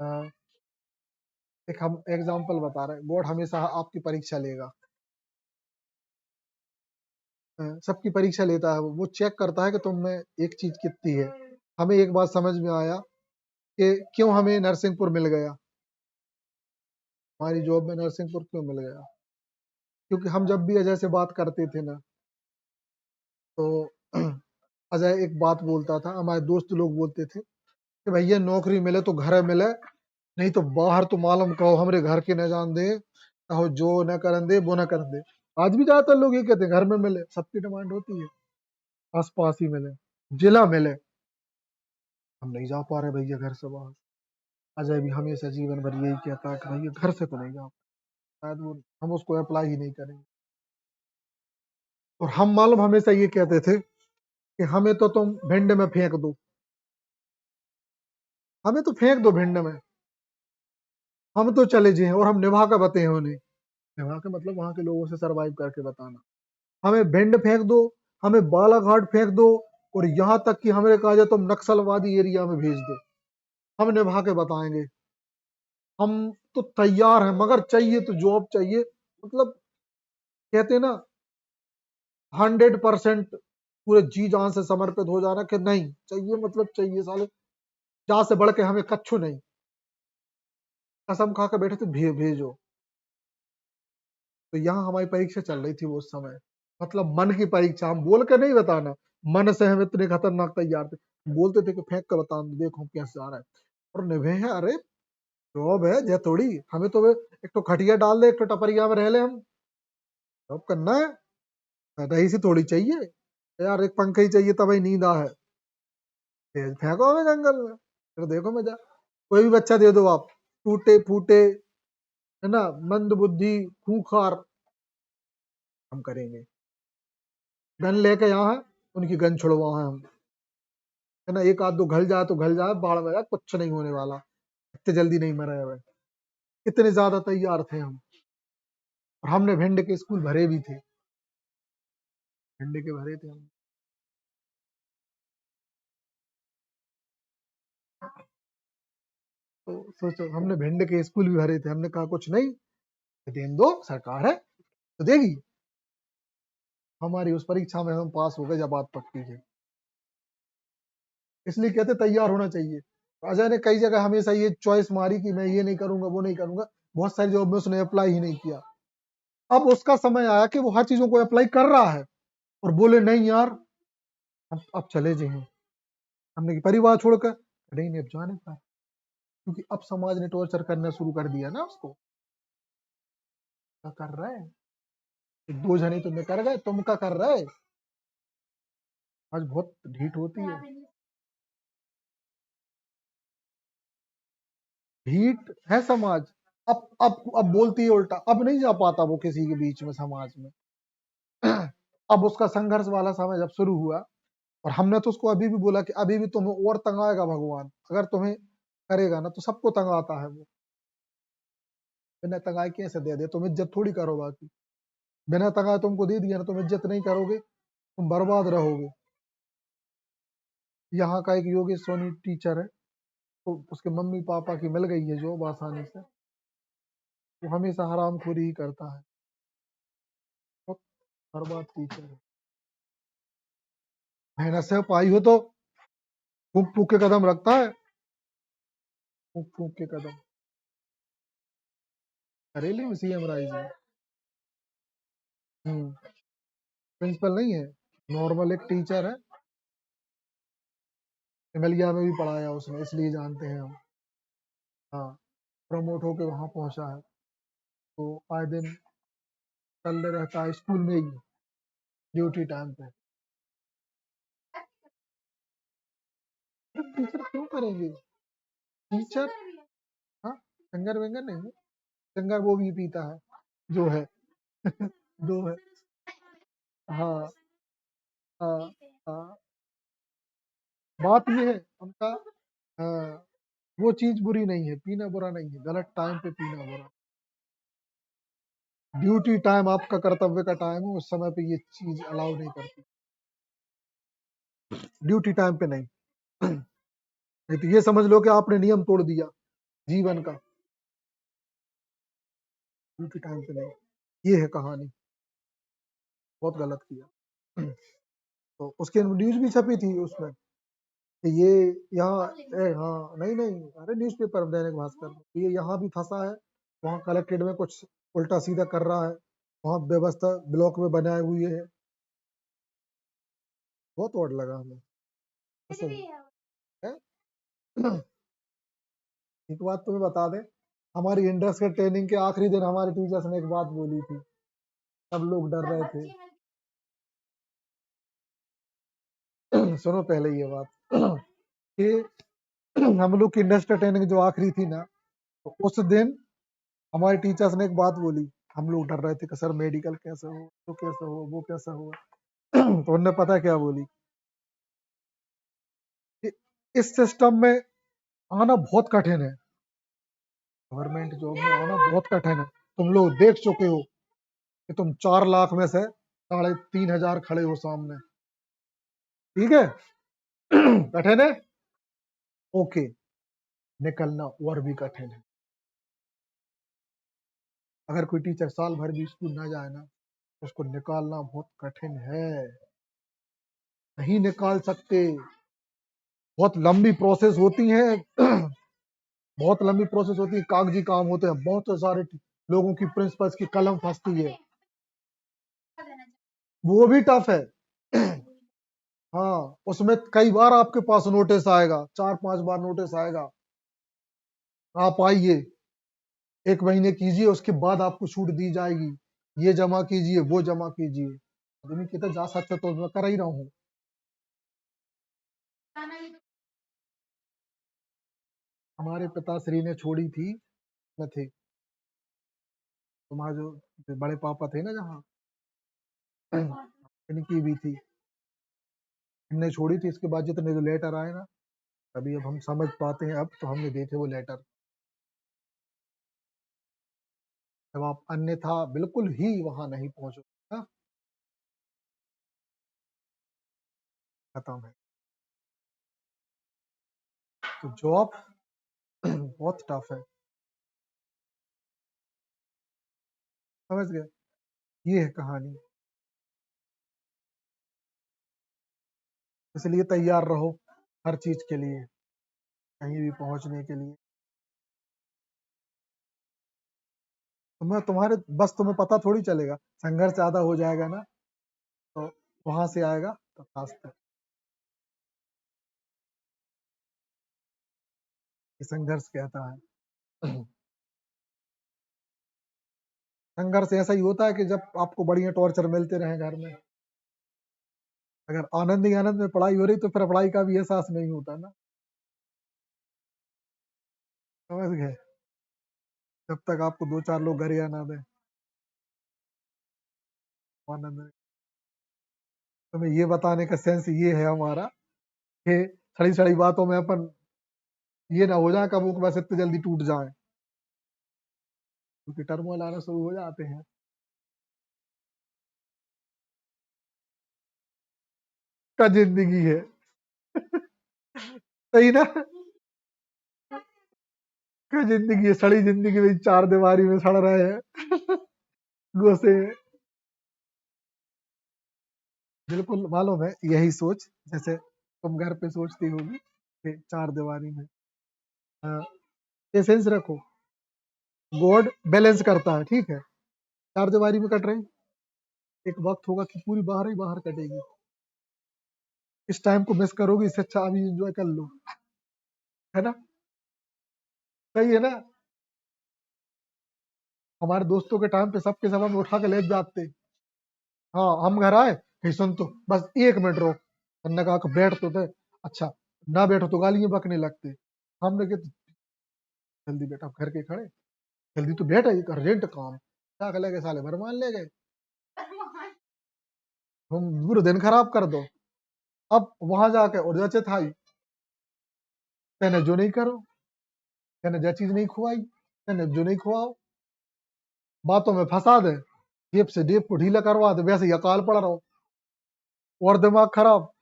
अ, एक हम एग्जाम्पल बता रहे हैं, बोर्ड हमेशा आपकी परीक्षा लेगा, सबकी परीक्षा लेता है, वो चेक करता है कि तुम में एक चीज कितनी है। हमें एक बात समझ में आया कि क्यों हमें नरसिंहपुर मिल गया, हमारी जॉब में नरसिंहपुर क्यों मिल गया, क्योंकि हम जब भी अजय से बात करते थे ना, तो अजय एक बात बोलता था, हमारे दोस्त लोग बोलते थे कि भैया नौकरी मिले तो घर मिले, नहीं तो बाहर तो मालूम कहो हमरे घर के न जान दे, कहो जो न करन दे वो न करन दे। आज भी ज्यादातर लोग ये कहते हैं घर में मिले, सबकी डिमांड होती है आस पास ही मिले, जिला मिले। हम नहीं जा पा रहे भैया घर से बाहर। अजय भी हमेशा जीवन भर यही कहता है कि भैया घर से तो नहीं जा, शायद वो हम उसको अप्लाई ही नहीं करेंगे। और हम मालूम हमेशा ये कहते थे कि हमें तो तुम भिंड में फेंक दो, हमें तो फेंक दो भिंड में, हम तो चले जाए और हम निभा कर बते हैं उन्हें। निभा के मतलब वहां के लोगों से सरवाइव करके बताना। हमें भिंड फेंक दो, हमें बालाघाट फेंक दो, और यहाँ तक कि हमें कहा जाए तुम नक्सलवादी एरिया में भेज दो, हम निभा के बताएंगे। हम तो तैयार हैं, मगर चाहिए तो जॉब चाहिए, मतलब कहते हैं ना 100% पूरे जी जान से समर्पित हो जाना कि नहीं चाहिए, मतलब चाहिए साले, जा से बढ़ के हमें कच्छू नहीं, कसम खा के बैठे थे भेजो। तो यहाँ हमारी परीक्षा चल रही थी वो उस समय, मतलब मन की परीक्षा, हम बोल के नहीं बताना, मन से हम इतने खतरनाक तैयार थे, बोलते थे कि फेंक के बता देखो कैसे आ रहा है। और निभे हैं, अरे जॉब है जय थोड़ी, हमें तो एक तो खटिया डाल दे, एक तो टपरिया में रह ले, हम जॉब करना है, रही से थोड़ी चाहिए यार, एक पंखा ही चाहिए तभी नींद आ है, फेंको हमें जंगल में, फिर देखो मजा। कोई भी बच्चा दे दो आप, टूटे फूटे, है ना, मंद बुद्धि, खूंखार, हम करेंगे। गन लेके यहाँ है, उनकी गन छुड़वा है हम, है ना, एक आध दो घल जाए तो घल जाए, बाढ़ में जाए, कुछ नहीं होने वाला, इतने जल्दी नहीं मरे हुए, इतने ज्यादा तैयार थे हम। और हमने भिंड के स्कूल भरे भी थे, भिंड के भरे थे हम। तो सोचो, हमने भिंड के स्कूल भी भरे थे, हमने कहा कुछ नहीं, देन दो, सरकार है तो देगी। हमारी उस परीक्षा में हम पास हो गए, जब बात पक्की है, इसलिए कहते तैयार होना चाहिए। अजय ने कई जगह हमेशा ये चॉइस मारी कि मैं ये नहीं करूंगा वो नहीं करूंगा, बहुत सारी जॉब में उसने अप्लाई ही नहीं किया। अब उसका समय आया कि वो हर चीजों को अप्लाई कर रहा है, और बोले नहीं यार, अब चले जाए, हमने कि परिवार छोड़कर, नहीं नहीं अब जाने का, क्योंकि अब समाज ने टॉर्चर करना शुरू कर दिया ना उसको। क्या कर रहा है, दो जने तुम्हें कर गए, तुम क्या कर रहे, आज बहुत ढीठ होती है, ढीठ है समाज। अब बोलती है उल्टा, अब नहीं जा पाता वो किसी के बीच में समाज में। अब उसका संघर्ष वाला समय जब शुरू हुआ, और हमने तो उसको अभी भी बोला कि अभी भी तुम्हें और तंगाएगा भगवान, अगर तुम्हें करेगा ना तो सबको तंगाता है वो, बिना तंगाए कैसे दे दे, तुम इज्जत थोड़ी करो बाकी, बिना तंगाए तुमको दे दिया ना, तुम इज्जत नहीं करोगे, तुम बर्बाद रहोगे। यहाँ का एक योगेश सोनी टीचर है, तो उसके मम्मी पापा की मिल गई है जॉब आसानी से, वो हमेशा हरामखोरी ही करता है, बहुत बर्बाद टीचर है। मेहनत से पाई हो तो फूक फूक के कदम रखता है, फूक फूक के कदम। बरेली में सीएम राइज है। प्रिंसिपल नहीं है, नॉर्मल एक टीचर है, एमएलए में भी पढ़ाया उसने, इसलिए जानते हैं हम। हाँ, प्रमोट होके वहां पहुंचा है, तो आए दिन चलते रहता है स्कूल में ही, ड्यूटी टाइम पे। टीचर क्यों करेंगे, टीचर। हाँ, सिंगर विंगर नहीं है, सिंगर वो भी पीता है जो है। जो है। हाँ हाँ हाँ। बात ये है उनका, हाँ, वो चीज बुरी नहीं है, पीना बुरा नहीं है, गलत टाइम पे पीना बुरा। ड्यूटी टाइम आपका कर्तव्य का टाइम है, उस समय पे ये चीज अलाउ नहीं करती, ड्यूटी टाइम पे नहीं। नहीं तो ये समझ लो कि आपने नियम तोड़ दिया जीवन का, ड्यूटी टाइम पे नहीं। ये है कहानी, बहुत गलत किया। तो उसके न्यूज भी छपी थी उसमें कि ये यहाँ, हाँ नहीं नहीं, अरे न्यूज़पेपर दैनिक भास्कर में, ये यहाँ भी फंसा है, वहाँ कलेक्टेड में कुछ उल्टा सीधा कर रहा है, वहाँ व्यवस्था ब्लॉक में बनाए हुए है। बहुत ऑड लगा हमें। ऐसे ही है। एक बात तुम्हें बता दें, हमारी इंडस्ट्रियल ट्रेनिंग के आखिरी दिन हमारे टीचर्स ने एक बात बोली थी, सब लोग डर रहे थे। सुनो पहले ये बात, कि हम लोग की इंडस्ट्रियल ट्रेनिंग जो आखिरी थी ना, तो उस दिन हमारे टीचर्स ने एक बात बोली, हम लोग डर रहे थे कि सर मेडिकल कैसे हो, तो कैसे हो, वो कैसे हो। तो उन्होंने पता क्या बोली, कि इस सिस्टम में आना बहुत कठिन है, गवर्नमेंट जॉब में आना बहुत कठिन है, तुम लोग देख चुके हो कि तुम 4 लाख में से 3,500 खड़े हो सामने, ठीक है। कठिन है, ओके, निकलना और भी कठिन है। अगर कोई टीचर साल भर भी स्कूल ना जाए ना, तो उसको निकालना बहुत कठिन है, नहीं निकाल सकते, बहुत लंबी प्रोसेस होती है। बहुत लंबी प्रोसेस होती है, कागजी काम होते हैं, बहुत सारे लोगों की प्रिंसिपल्स की कलम फंसती है, वो भी टफ है। हाँ, उसमें कई बार आपके पास नोटिस आएगा, 4-5 बार नोटिस आएगा, आप आइए, 1 महीने कीजिए, उसके बाद आपको छूट दी जाएगी, ये जमा कीजिए, वो जमा कीजिए। आदमी कहता जा सकते तो मैं कर ही रहा हूँ। हमारे पिताश्री ने छोड़ी थी, न थे, तुम्हारे जो बड़े पापा थे ना, जहाँ इनकी भी थी, इनने छोड़ी थी, इसके बाद जितने जो लेटर आए ना, तभी अब हम समझ पाते हैं, अब तो हमने देखे वो लेटर, जब आप अन्यथा बिल्कुल ही वहां नहीं पहुंचो ना, खत्म है। तो जॉब बहुत टफ है, समझ गए, ये है कहानी। इसलिए तैयार रहो हर चीज के लिए, कहीं भी पहुंचने के लिए। तुम्हें तुम्हारे बस तुम्हें पता थोड़ी चलेगा, संघर्ष ज्यादा हो जाएगा ना, तो वहां से आएगा तो खास तक ये संघर्ष कहता है। संघर्ष ऐसा ही होता है कि जब आपको बढ़िया टॉर्चर मिलते रहे घर में, अगर आनंद ही आनंद में पढ़ाई हो रही तो फिर पढ़ाई का भी एहसास नहीं होता ना, समझ गए, जब तक आपको 2-4 लोग घर या ना दें, आनंद में। तुम्हें ये बताने का सेंस ये है हमारा, कि छड़ी छड़ी बातों में अपन ये ना हो जाए कब बस इतनी जल्दी टूट जाए, क्योंकि टर्मोइल आना शुरू हो जाते हैं। का जिंदगी है, सही ना, का जिंदगी है, सड़ी जिंदगी में 4 दीवारी में सड़ रहे हैं, घुसे हैं। बिल्कुल मालूम है यही सोच, जैसे तुम घर पे सोचती होगी कि चार दीवारी में एसेंस रखो, गॉड बैलेंस करता है, ठीक है। चार दीवारी में कट रहे हैं, एक वक्त होगा कि पूरी बाहर ही बाहर कटेगी। इस टाइम को मिस करोगे, इससे अच्छा अभी एंजॉय कर लो, है ना? सही है ना? हमारे दोस्तों के टाइम पे सबके सब हमें उठा के ले जाते। हाँ, हम घर आए, कहीं सुन तो बस 1 मिनट रोक। हमने कहा कि बैठ तो थे। अच्छा, ना बैठो तो गालियां बकने लगते। हमने कहा जल्दी बेटा, घर के खड़े, जल्दी तो बैठ, एक अर्जेंट काम। क्या कर ले गए साले, भर मान ले गए, हम पूरे दिन खराब कर दो। अब वहां जाके और जचे था ही, कहने जो नहीं करो, कहने जो चीज नहीं खुआई, कहने जो नहीं खुआओ, बातों में फंसा दे, जेब से जेब को ढीला करवा दे, वैसे ही अकाल पड़ रहा हो और दिमाग खराब।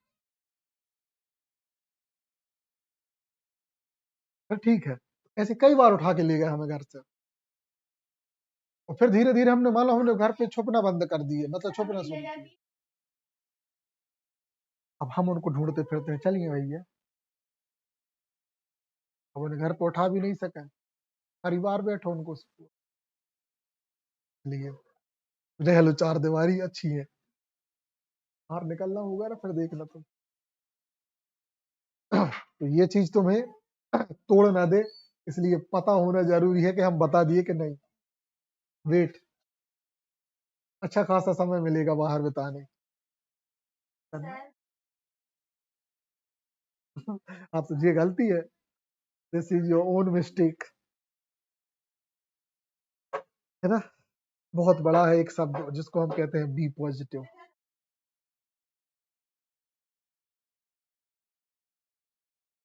फिर ठीक है, ऐसे कई बार उठा के ले गए हमें घर से। और फिर धीरे धीरे हमने मानो हमने घर पे छुपना बंद कर दिए, मतलब छुपना शुरू किया। अब हम उनको ढूंढते फिरते हैं, चलिए भैया, अब उन्हें घर पे उठा भी नहीं सके, परिवार बैठो उनको लिए रह लो, चार दीवारी अच्छी है, बाहर निकलना होगा ना फिर देखना तुम। तो ये चीज तुम्हें तोड़ ना दे, इसलिए पता होना जरूरी है कि हम बता दिए कि नहीं, वेट, अच्छा खासा समय मिलेगा बाहर बिताने। आप तो ये गलती है, this is your own mistake, है ना? बहुत बड़ा है एक शब्द जिसको हम कहते हैं बी पॉजिटिव।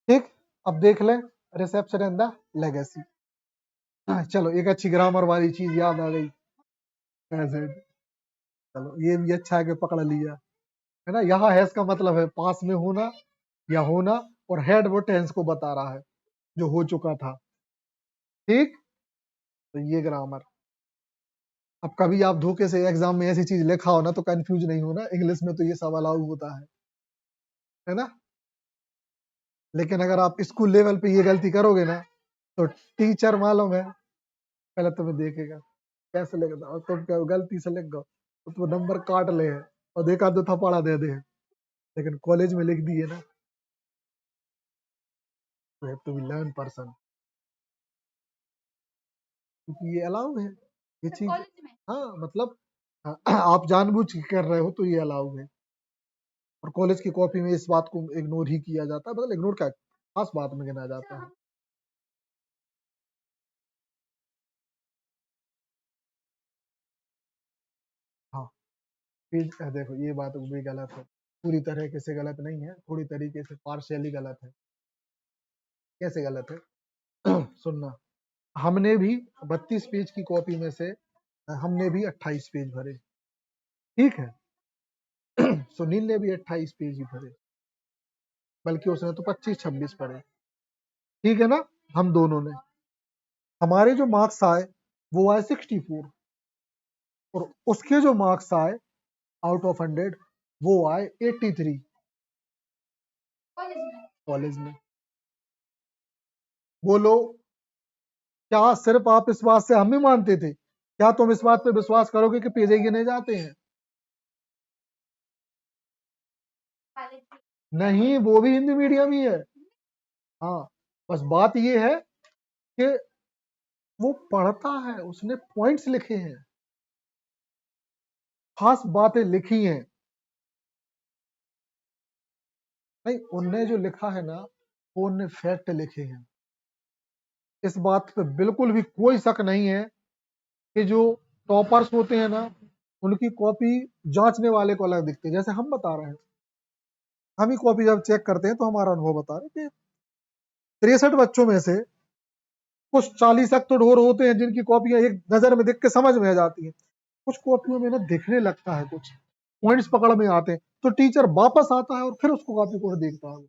ठीक, अब देख लें रिसेप्शन एंड द लेगेसी। चलो एक अच्छी ग्रामर वाली चीज याद आ गई, ऐसे, चलो ये भी अच्छा है कि पकड़ लिया, है ना? यहाँ हैज का मतलब है पास में होना या होना, और हेड वो टेंस को बता रहा है जो हो चुका था। ठीक, तो ये ग्रामर। अब कभी आप धोखे से एग्जाम में ऐसी चीज लिखा हो ना तो कंफ्यूज नहीं होना, इंग्लिश में तो ये सब अलाउ होता है ना? लेकिन अगर आप स्कूल लेवल पे ये गलती करोगे ना तो टीचर मालूम है पहले तुम्हें देखेगा कैसे लिखता, और तुम क्या गलती से लिख गो तो तुम नंबर काट ले है और देखा तो थप्पड़ा दे दे। लेकिन कॉलेज में लिख दिए ना, तो have to be learn person, क्योंकि ये अलाउ है ये चीज। हाँ मतलब, हाँ, आप जानबूझ के कर रहे हो तो ये अलाउ है। और कॉलेज की कॉपी में इस बात को इग्नोर ही किया जाता है, मतलब इग्नोर क्या, खास बात में गिना जाता है। हाँ, फिर देखो ये बात भी गलत है, पूरी तरीके से गलत नहीं है, थोड़ी तरीके से पार्शियली गलत है। कैसे गलत है? सुनना, हमने भी 32 पेज की कॉपी में से हमने भी 28 पेज भरे, ठीक है। सुनील ने भी 28 पेज ही भरे, बल्कि उसने तो 25-26 पढ़े, ठीक है ना? हम दोनों ने, हमारे जो मार्क्स आए वो आए 64, और उसके जो मार्क्स आए आउट ऑफ 100 वो आए 83 कॉलेज में। बोलो, क्या सिर्फ आप इस बात से हम ही मानते थे? क्या तुम इस बात पे विश्वास करोगे कि पेजे गिने जाते हैं? नहीं, वो भी हिंदी मीडियम ही है। हाँ, बस बात ये है कि वो पढ़ता है, उसने पॉइंट्स लिखे हैं, खास बातें लिखी हैं। नहीं, उनने जो लिखा है ना वो उनने फैक्ट लिखे हैं, इस बात पे बिल्कुल भी कोई शक नहीं है कि जो टॉपर्स होते हैं ना उनकी कॉपी जांचने वाले को अलग दिखती है। जैसे हम बता रहे हैं, हम ही कॉपी जब चेक करते हैं तो हमारा अनुभव बता रहे हैं कि 63 बच्चों में से कुछ 40 तो ढोर होते हैं जिनकी कॉपियां एक नजर में देख के समझ में आ जाती है, कुछ कॉपियों में ना दिखने लगता है, कुछ पॉइंट्स पकड़ में आते हैं, तो टीचर वापस आता है और फिर उसको कॉपी को देखता है,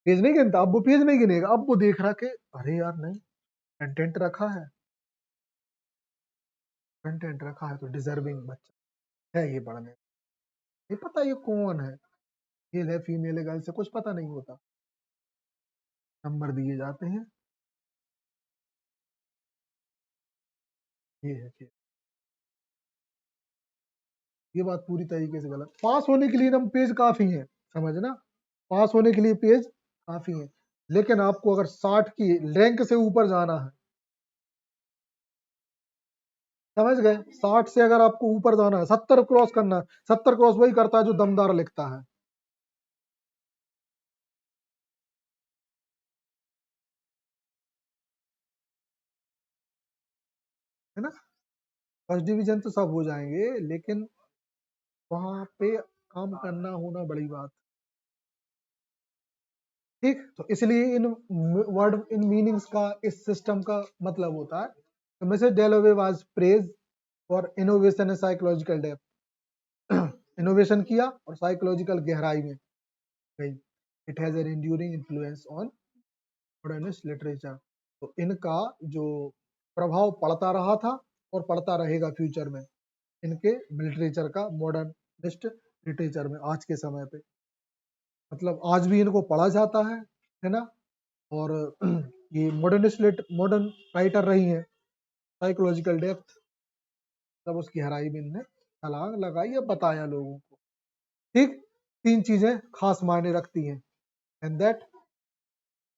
पेज नहीं गिनता, अब वो पेज नहीं गिनेगा, अब वो देख रहा कि अरे यार नहीं, कंटेंट रखा है, कंटेंट रखा है तो डिजर्विंग बच्चा है ये पढ़ने। ये पता ये कौन है, मेल है फीमेल है, गर्ल से कुछ पता नहीं होता, नंबर दिए जाते हैं, ये है खेल। ये बात पूरी तरीके से गलत। पास होने के लिए ना पेज काफी है, समझना, पास होने के लिए पेज काफी है, लेकिन आपको अगर 60 की रैंक से ऊपर जाना है, समझ गए, 60 से अगर आपको ऊपर जाना है, 70 क्रॉस करना है, 70 क्रॉस वही करता है जो दमदार लिखता है ना। फर्स्ट डिवीजन तो सब हो जाएंगे, लेकिन वहां पे काम करना होना बड़ी बात। ठीक, तो इसलिए इन वर्ड इन मीनिंग्स का, इस सिस्टम का मतलब होता है, तो Mrs डेलोवे was praise for innovation and psychological depth. Innovation किया और साइकोलॉजिकल गहराई में गई। It has an enduring influence on modernist literature. तो इनका जो प्रभाव पड़ता रहा था और पड़ता रहेगा फ्यूचर में, इनके लिटरेचर का, मॉडर्निस्ट लिटरेचर में, आज के समय पे, मतलब आज भी इनको पढ़ा जाता है ना। और ये मॉडर्न राइटर रही है, साइकोलॉजिकल डेप्थ, तब उसकी गहराई में इनने छलांग लगाई या बताया लोगों को। ठीक, तीन चीजें खास मायने रखती हैं, एंड दैट,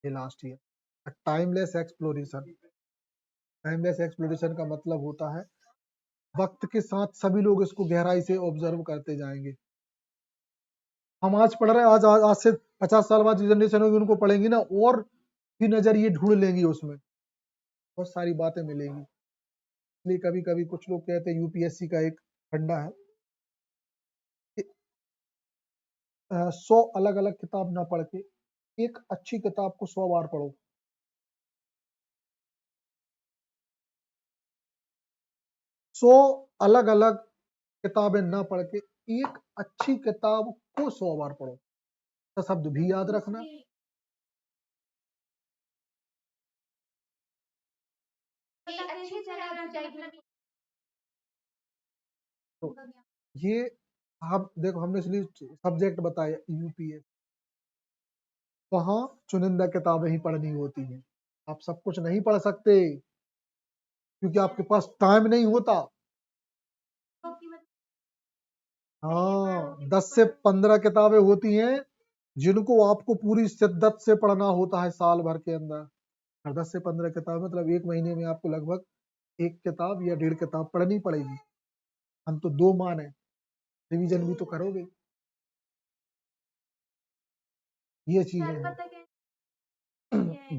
ये last year timeless exploration. Timeless exploration का मतलब होता है वक्त के साथ सभी लोग इसको गहराई से ऑब्जर्व करते जाएंगे। हम आज पढ़ रहे हैं, आज से 50 साल बाद जो जनरेशन होगी उनको पढ़ेंगी ना, और भी नजरिए ढूंढ लेंगी, उसमें बहुत सारी बातें मिलेंगी। इसलिए कभी कभी कुछ लोग कहते हैं, यूपीएससी का एक फंडा है, 100 अलग अलग किताब ना पढ़ के एक अच्छी किताब को 100 बार पढ़ो। 100 अलग अलग किताबें ना पढ़ के एक अच्छी किताब को 100 बार पढ़ो, तो शब्द भी याद रखना। तो ये हम देखो, हमने इसलिए सब्जेक्ट बताया यूपीएस, वहां चुनिंदा किताबें ही पढ़नी होती हैं, आप सब कुछ नहीं पढ़ सकते, क्योंकि आपके पास टाइम नहीं होता। हाँ, 10 से 15 किताबें होती हैं जिनको आपको पूरी शिद्दत से पढ़ना होता है साल भर के अंदर। और 10 से 15 किताब मतलब एक महीने में आपको लगभग एक किताब या 1.5 किताब पढ़नी पड़ेगी। हम तो 2 मान है, रिवीजन भी तो करोगे। ये चीजें हैं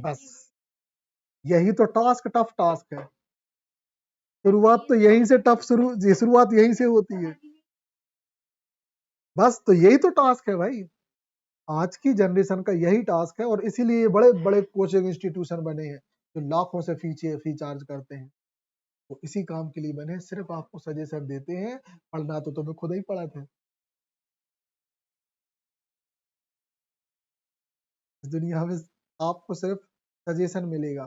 बस, यही तो टास्क, टफ टास्क है। शुरुआत तो यहीं से टफ शुरुआत यहीं से होती है। बस तो यही तो टास्क है भाई, आज की जनरेशन का यही टास्क है, और इसीलिए बड़े बड़े कोचिंग इंस्टीट्यूशन बने हैं जो लाखों से फी चार्ज करते हैं। वो इसी काम के लिए बने हैं, सिर्फ आपको सजेशन देते हैं, पढ़ना तो तुम्हें खुद ही पढ़ा था। इस दुनिया में आपको सिर्फ सजेशन मिलेगा,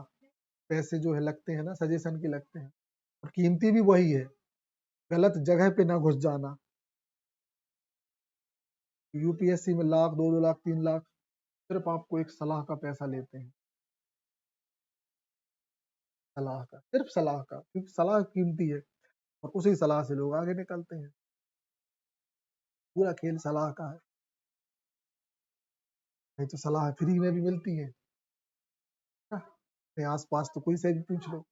पैसे जो है लगते हैं ना सजेशन के लगते हैं, और कीमती भी वही है, गलत जगह पे ना घुस जाना। यूपीएससी में लाख, 2-2 लाख, 3 लाख सिर्फ आपको एक सलाह का पैसा लेते हैं, सलाह का, सिर्फ सलाह का, क्योंकि सलाह कीमती है, और उसी सलाह से लोग आगे निकलते हैं। पूरा खेल सलाह का है, नहीं तो सलाह फ्री में भी मिलती है ना। अपने आस पास तो कोई से भी पूछ लो,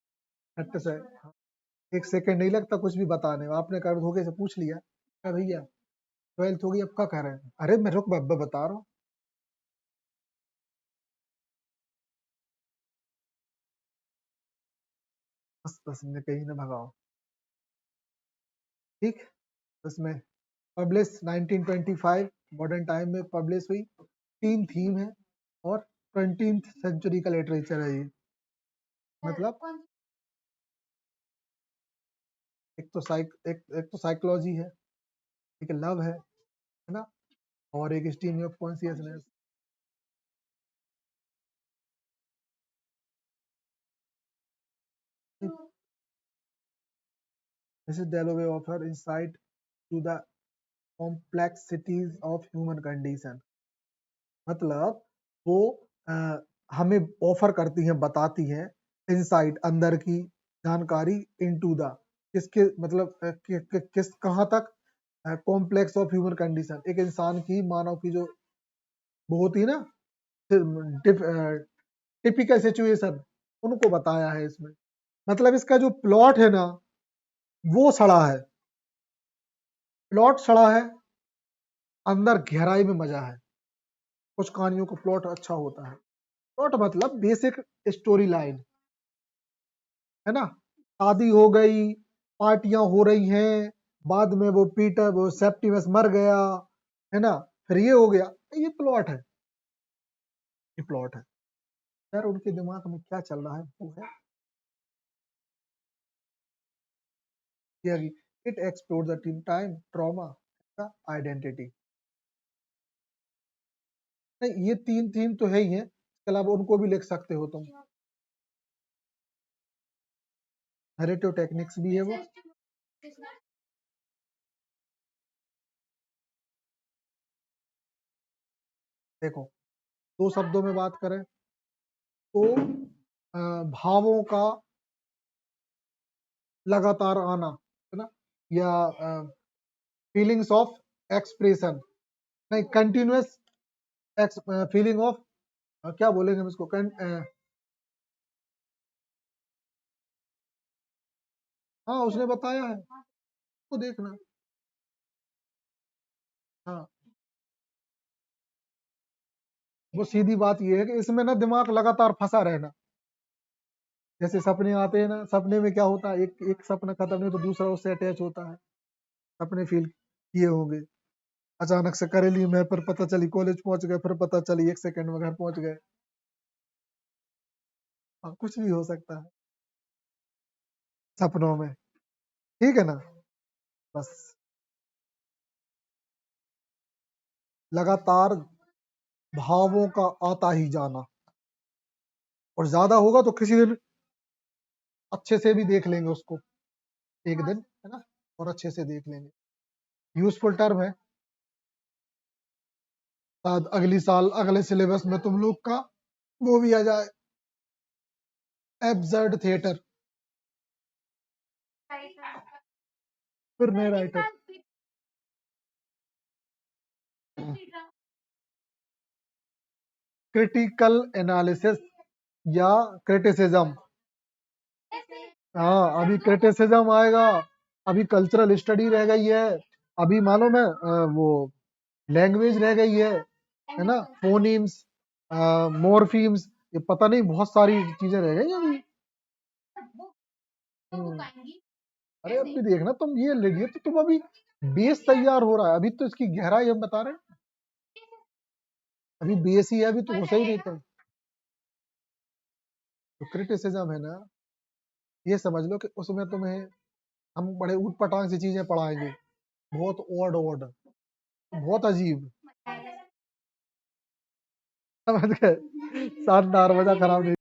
हट से, एक सेकंड नहीं लगता कुछ भी बताने में। आपने कभी धोखे से पूछ लिया, क्या भैया 12th हो गई अब क्या कर रहे हैं, अरे मैं रुक बता रहा हूँ, बस बस इन्हें कहीं ना भगाओ। ठीक, उसमें पब्लिश 1925 मॉडर्न टाइम में पब्लिश हुई, 3 थीम है, और 20th सेंचुरी का लिटरेचर है ये। मतलब एक तो साइकोलॉजी है, एक लव है ना, और एक steam of consciousness. Mrs. Dalloway offer insight to the complexities of human condition, मतलब वो अ, हमें ऑफर करती हैं, बताती हैं इनसाइट, अंदर की जानकारी, इनटू द किसके मतलब किस कहाँ तक कॉम्प्लेक्स ऑफ ह्यूमन कंडीशन, एक इंसान की, मानव की जो वो होती है ना टिपिकल सिचुएशन, उनको बताया है इसमें। मतलब इसका जो प्लॉट है ना वो सड़ा है, प्लॉट सड़ा है, अंदर गहराई में मजा है। कुछ कहानियों का प्लॉट अच्छा होता है, प्लॉट मतलब बेसिक स्टोरी लाइन, है ना, शादी हो गई, पार्टियां हो रही हैं, बाद में वो सेप्टिमस मर गया, है ना, फिर ये हो गया, ये प्लॉट है, ये प्लॉट है। यार उनके दिमाग में क्या चल रहा है वो है it explore the time trauma का आइडेंटिटी। नहीं, ये तीन थीम तो है ही है, इसके अलावा उनको भी लिख सकते हो तुम। नैरेटिव टेक्निक्स भी है वो। देखो, दो शब्दों में बात करें तो भावों का लगातार आना, है ना, या फीलिंग्स ऑफ एक्सप्रेशन, नहीं कंटिन्यूअस फीलिंग ऑफ, क्या बोलेंगे हम इसको, हाँ उसने बताया है, तो देखना। हाँ, वो सीधी बात ये है कि इसमें ना दिमाग लगातार फंसा रहना। जैसे सपने आते हैं ना, सपने में क्या होता है, एक एक सपना खत्म नहीं तो दूसरा उससे अटैच होता है, सपने फील किए होंगे। अचानक से करेली में, फिर पता चली कॉलेज पहुंच गए, फिर पता चली 1 सेकंड में घर पहुंच गए। हाँ, कुछ भी हो सकता है सपनों में, ठीक है ना। बस लगातार भावों का आता ही जाना, और ज्यादा होगा तो किसी दिन अच्छे से भी देख लेंगे उसको, एक दिन, है ना, और अच्छे से देख लेंगे। यूजफुल टर्म है, शायद अगली साल अगले सिलेबस में तुम लोग का वो भी आ जाए, एब्सर्ड थिएटर, फिर नए राइटर। क्रिटिकल एनालिसिस या क्रिटिसिज्म, हाँ अभी क्रिटिसिज्म आएगा, अभी कल्चरल स्टडी रह गई है, अभी मालूम है वो लैंग्वेज रह गई है ना, फोनीम्स, मोर्फीम्स, ये पता नहीं बहुत सारी चीजें रह गई अभी। हम्म, अरे अभी देखना तुम, ये तो तुम अभी बेस तैयार हो रहा है, अभी तो इसकी गहराई हम बता रहे हैं, अभी बेस ही है, अभी तो घुसा ही नहीं तुम। तो क्रिटिसिज्म है ना, ये समझ लो कि उसमें तुम्हें हम बड़े ऊट पटांग सी चीजें पढ़ाएंगे, बहुत ओड ओड, बहुत अजीब, समझ गए, शानदार, मजा खराब नहीं।